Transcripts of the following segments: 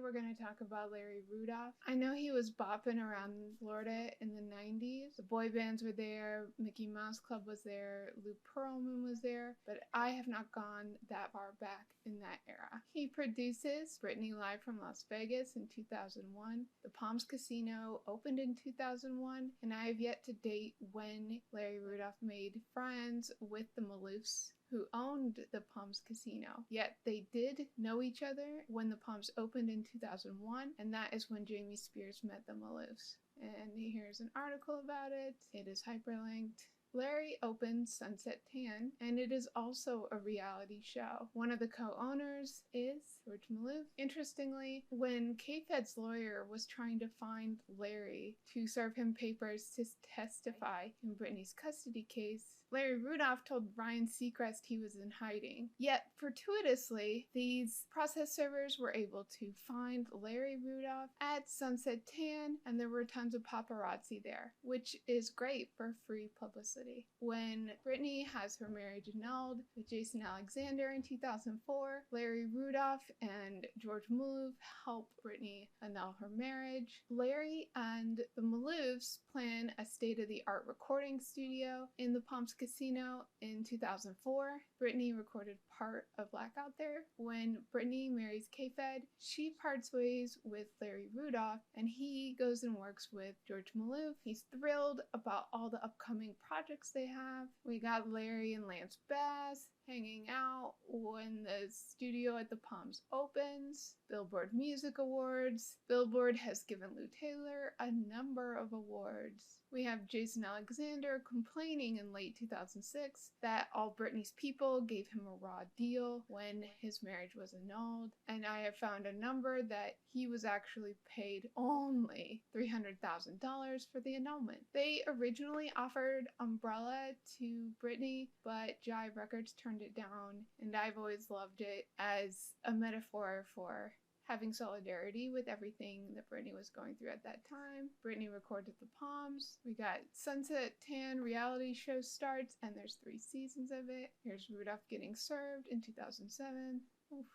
we're going to talk about Larry Rudolph. I know he was bopping around Florida in the 90s. The boy bands were there, Mickey Mouse Club was there, Lou Pearlman was there, but I have not gone that far back in that era. He produces Britney Live from Las Vegas in 2001. The Palms Casino opened in 2001, and I have yet to date when Larry Rudolph made friends with the Maloofs, who owned the Palms Casino. Yet they did know each other when the Palms opened in 2001, and that is when Britney Spears met the Maloofs. And here's an article about it. It is hyperlinked. Larry opens Sunset Tan, and it is also a reality show. One of the co-owners is George Maloof. Interestingly, when K-Fed's lawyer was trying to find Larry to serve him papers to testify in Britney's custody case, Larry Rudolph told Ryan Seacrest he was in hiding. Yet, fortuitously, these process servers were able to find Larry Rudolph at Sunset Tan, and there were tons of paparazzi there, which is great for free publicity. When Britney has her marriage annulled with Jason Alexander in 2004, Larry Rudolph and George Maloof help Britney annul her marriage. Larry and the Maloofs plan a state-of-the-art recording studio in the Palms Casino in 2004. Britney recorded part of Blackout there. When Britney marries K-Fed, she parts ways with Larry Rudolph, and he goes and works with George Maloof. He's thrilled about all the upcoming projects they have. We got Larry and Lance Bass hanging out when the studio at the Palms opens. Billboard Music Awards. Billboard has given Lou Taylor a number of awards. We have Jason Alexander complaining in late 2006 that all Britney's people gave him a raw deal when his marriage was annulled, and I have found a number that he was actually paid only $300,000 for the annulment. They originally offered Umbrella to Britney, but Jive Records turned it down, and I've always loved it as a metaphor for having solidarity with everything that Britney was going through at that time. Britney recorded the Palms. We got Sunset Tan reality show starts, and there's 3 seasons of it. Here's Rudolph getting served in 2007. Oof.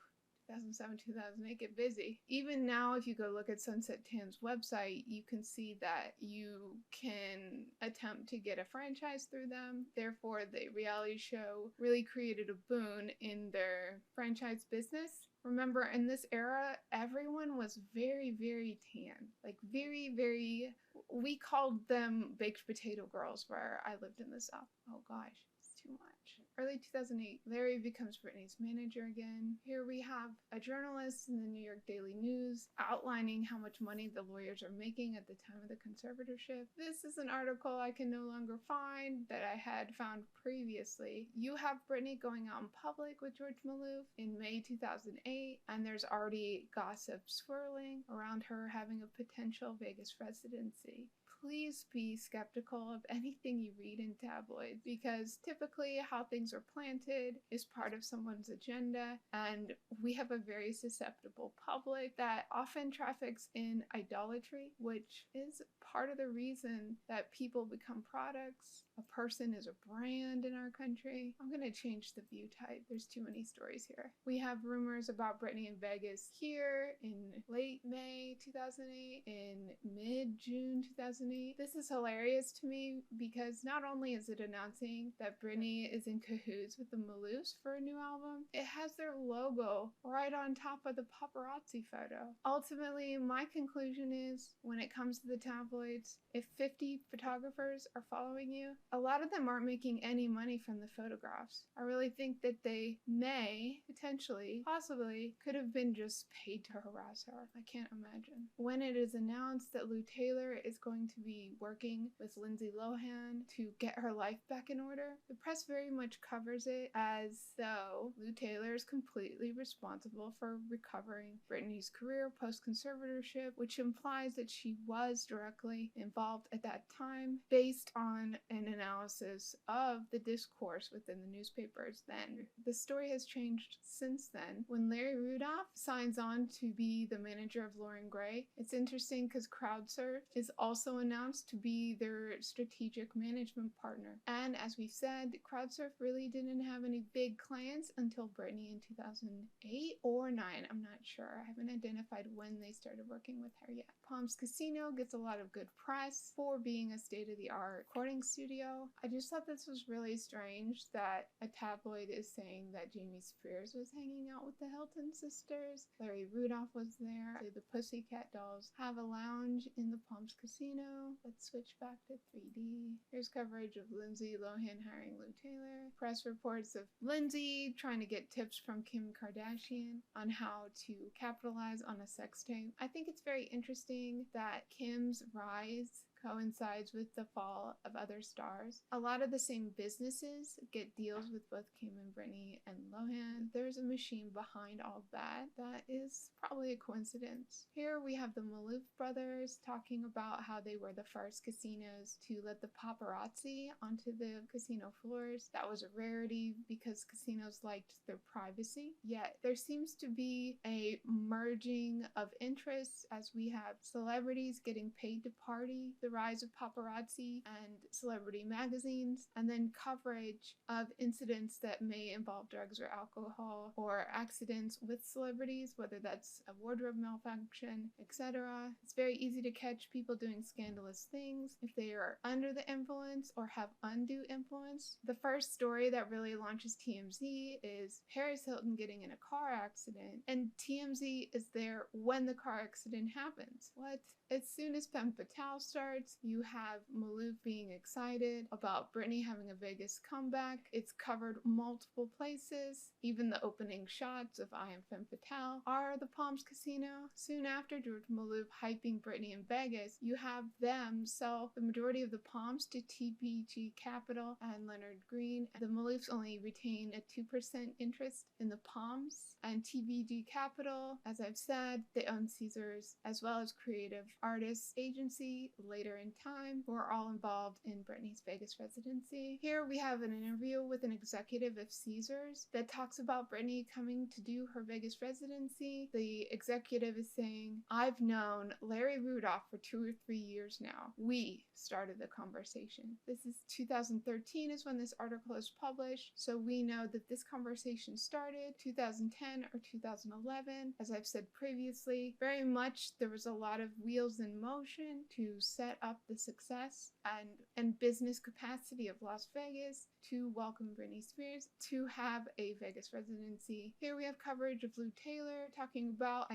2007, 2008, get busy. Even now, if you go look at Sunset Tan's website, you can see that you can attempt to get a franchise through them. Therefore, the reality show really created a boon in their franchise business. Remember, in this era, everyone was very, very tan. Like, very, very... We called them baked potato girls where I lived in the South. Oh gosh. Too much. Early 2008, Larry becomes Britney's manager again. Here we have a journalist in the New York Daily News outlining how much money the lawyers are making at the time of the conservatorship. This is an article I can no longer find that I had found previously. You have Britney going out in public with George Maloof in May 2008, and there's already gossip swirling around her having a potential Vegas residency. Please be skeptical of anything you read in tabloids, because typically how things are planted is part of someone's agenda, and we have a very susceptible public that often traffics in idolatry, which is part of the reason that people become products. A person is a brand in our country. I'm gonna change the view type. There's too many stories here. We have rumors about Britney in Vegas here in late May 2008, in mid-June 2008. This is hilarious to me because not only is it announcing that Britney is in cahoots with the Maloofs for a new album, it has their logo right on top of the paparazzi photo. Ultimately, my conclusion is, when it comes to the tabloids, if 50 photographers are following you, a lot of them aren't making any money from the photographs. I really think that they may, potentially, possibly, could have been just paid to harass her. I can't imagine. When it is announced that Lou Taylor is going to be working with Lindsay Lohan to get her life back in order, the press very much covers it as though Lou Taylor is completely responsible for recovering Britney's career post-conservatorship, which implies that she was directly involved at that time based on an analysis of the discourse within the newspapers then. The story has changed since then. When Larry Rudolph signs on to be the manager of Loren Gray. It's interesting because CrowdSurf is also announced to be their strategic management partner. And as we said, CrowdSurf really didn't have any big clients until Britney in 2008 or 9. I'm not sure. I haven't identified when they started working with her yet. Palms Casino gets a lot of good press for being a state-of-the-art recording studio. I just thought this was really strange that a tabloid is saying that Britney Spears was hanging out with the Hilton sisters. Larry Rudolph was there. The Pussycat Dolls have a lounge in the Palms Casino. Let's switch back to 3D. Here's coverage of Lindsay Lohan hiring Lou Taylor. Press reports of Lindsay trying to get tips from Kim Kardashian on how to capitalize on a sex tape. I think it's very interesting that Kim's rise coincides with the fall of other stars. A lot of the same businesses get deals with both Kim and Britney and Lohan. There's a machine behind all that. That is probably a coincidence. Here we have the Malouf brothers talking about how they were the first casinos to let the paparazzi onto the casino floors. That was a rarity because casinos liked their privacy. Yet there seems to be a merging of interests as we have celebrities getting paid to party, the rise of paparazzi and celebrity magazines, and then coverage of incidents that may involve drugs or alcohol or accidents with celebrities, whether that's a wardrobe malfunction, etc. It's very easy to catch people doing scandalous things if they are under the influence or have undue influence. The first story that really launches TMZ is Paris Hilton getting in a car accident, and TMZ is there when the car accident happens. What? As soon as Femme Fatale starts, you have Malouf being excited about Britney having a Vegas comeback. It's covered multiple places. Even the opening shots of I Am Femme Fatale are the Palms Casino. Soon after George Malouf hyping Britney in Vegas, you have them sell the majority of the Palms to TPG Capital and Leonard Green. The Maloufs only retain a 2% interest in the Palms, and TPG Capital, as I've said, they own Caesars as well as Creative Artists Agency later in time, who are all involved in Britney's Vegas residency. Here we have an interview with an executive of Caesars that talks about Britney coming to do her Vegas residency. The executive is saying, I've known Larry Rudolph for 2 or 3 years now. We started the conversation. This is 2013 is when this article is published, so we know that this conversation started 2010 or 2011. As I've said previously, very much there was a lot of wheels in motion to set up the success and business capacity of Las Vegas to welcome Britney Spears to have a Vegas residency. Here we have coverage of Lou Taylor talking about,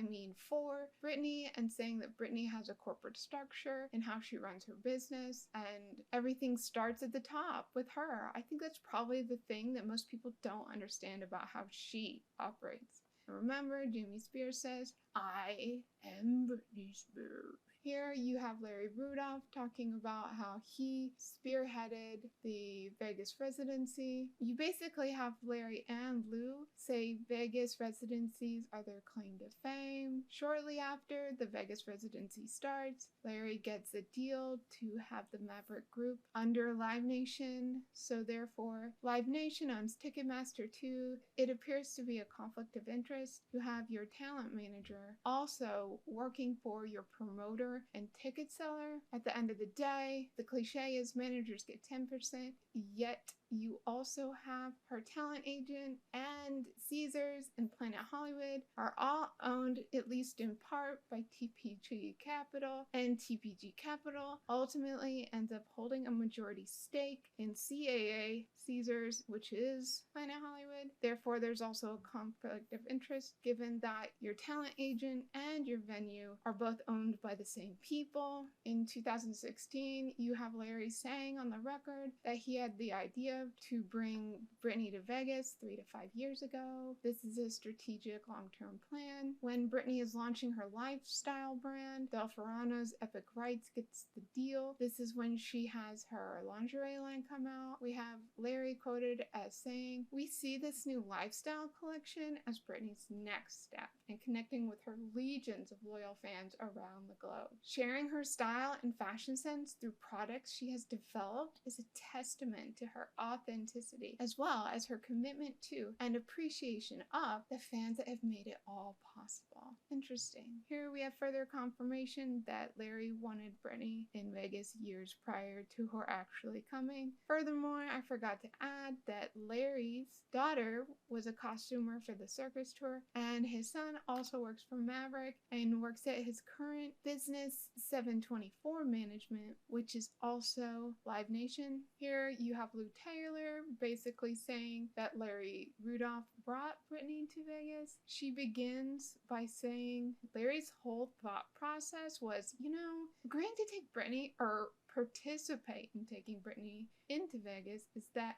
for Britney, and saying that Britney has a corporate structure and how she runs her business, and everything starts at the top with her. I think that's probably the thing that most people don't understand about how she operates. Remember, Britney Spears says, I am Britney Spears. Here you have Larry Rudolph talking about how he spearheaded the Vegas residency. You basically have Larry and Lou say Vegas residencies are their claim to fame. Shortly after the Vegas residency starts, Larry gets a deal to have the Maverick Group under Live Nation, so therefore Live Nation owns Ticketmaster too. It appears to be a conflict of interest. You have your talent manager also working for your promoter and ticket seller. At the end of the day, the cliche is managers get 10%, yet you also have her talent agent, and Caesars and Planet Hollywood are all owned, at least in part, by TPG Capital, and TPG Capital ultimately ends up holding a majority stake in CAA, Caesars, which is Planet Hollywood. Therefore, there's also a conflict of interest given that your talent agent and your venue are both owned by the same people. In 2016, you have Larry saying on the record that he had the idea to bring Britney to Vegas 3 to 5 years ago. This is a strategic long-term plan. When Britney is launching her lifestyle brand, Del Ferrano's Epic Rights gets the deal. This is when she has her lingerie line come out. We have Larry quoted as saying, we see this new lifestyle collection as Britney's next step in connecting with her legions of loyal fans around the globe. Sharing her style and fashion sense through products she has developed is a testament to her authenticity, as well as her commitment to and appreciation of the fans that have made it all possible. all. Interesting. Here we have further confirmation that Larry wanted Britney in Vegas years prior to her actually coming. Furthermore, I forgot to add that Larry's daughter was a costumer for the circus tour, and his son also works for Maverick and works at his current business 724 Management, which is also Live Nation. Here you have Lou Taylor basically saying that Larry Rudolph brought Britney to Vegas. She begins by saying Larry's whole thought process was, agreeing to take Britney or participate in taking Britney into Vegas is that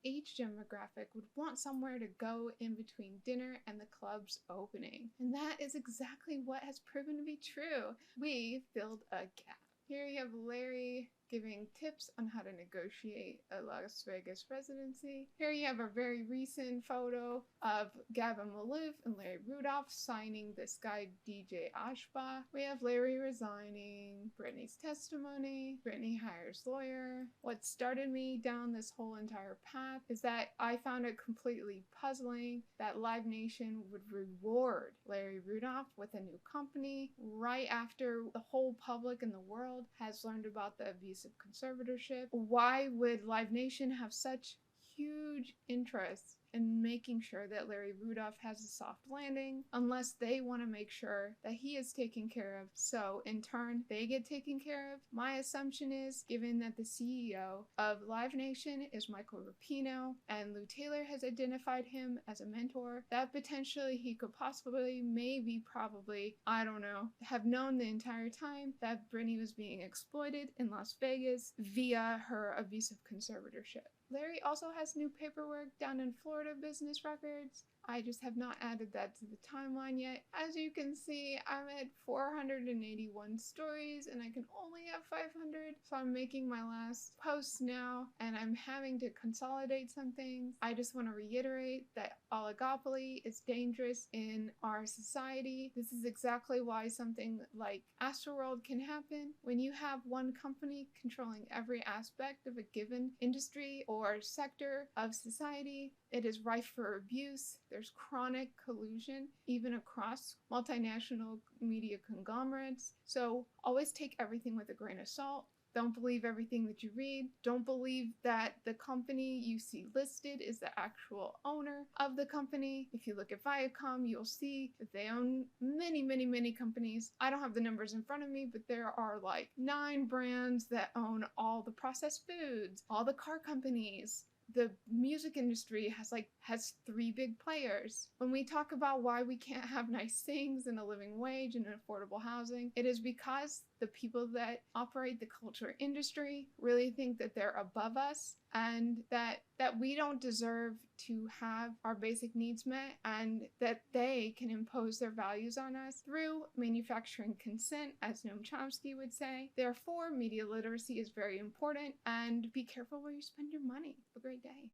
age demographic would want somewhere to go in between dinner and the club's opening. And that is exactly what has proven to be true. We filled a gap. Here you have Larry giving tips on how to negotiate a Las Vegas residency. Here you have a very recent photo of Gavin Maloof and Larry Rudolph signing this guy DJ Ashba. We have Larry resigning, Britney's testimony, Britney hires lawyer. What started me down this whole entire path is that I found it completely puzzling that Live Nation would reward Larry Rudolph with a new company right after the whole public in the world has learned about the abuse of conservatorship. Why would Live Nation have such huge interest in making sure that Larry Rudolph has a soft landing unless they want to make sure that he is taken care of, so in turn they get taken care of? My assumption is, given that the CEO of Live Nation is Michael Rapino and Lou Taylor has identified him as a mentor, that potentially he could possibly, maybe, probably, I don't know, have known the entire time that Britney was being exploited in Las Vegas via her abusive conservatorship. Larry also has new paperwork down in Florida business records. I just have not added that to the timeline yet. As you can see, I'm at 481 stories and I can only have 500. So I'm making my last post now and I'm having to consolidate some things. I just want to reiterate that oligopoly is dangerous in our society. This is exactly why something like Astroworld can happen. When you have one company controlling every aspect of a given industry or sector of society, it is rife for abuse. There's chronic collusion, even across multinational media conglomerates. So always take everything with a grain of salt. Don't believe everything that you read. Don't believe that the company you see listed is the actual owner of the company. If you look at Viacom, you'll see that they own many, many, many companies. I don't have the numbers in front of me, but there are like 9 brands that own all the processed foods, all the car companies. The music industry has 3 big players. When we talk about why we can't have nice things and a living wage and affordable housing, it is because the people that operate the culture industry really think that they're above us and that we don't deserve to have our basic needs met and that they can impose their values on us through manufacturing consent, as Noam Chomsky would say. Therefore, media literacy is very important, and be careful where you spend your money. Have a great day.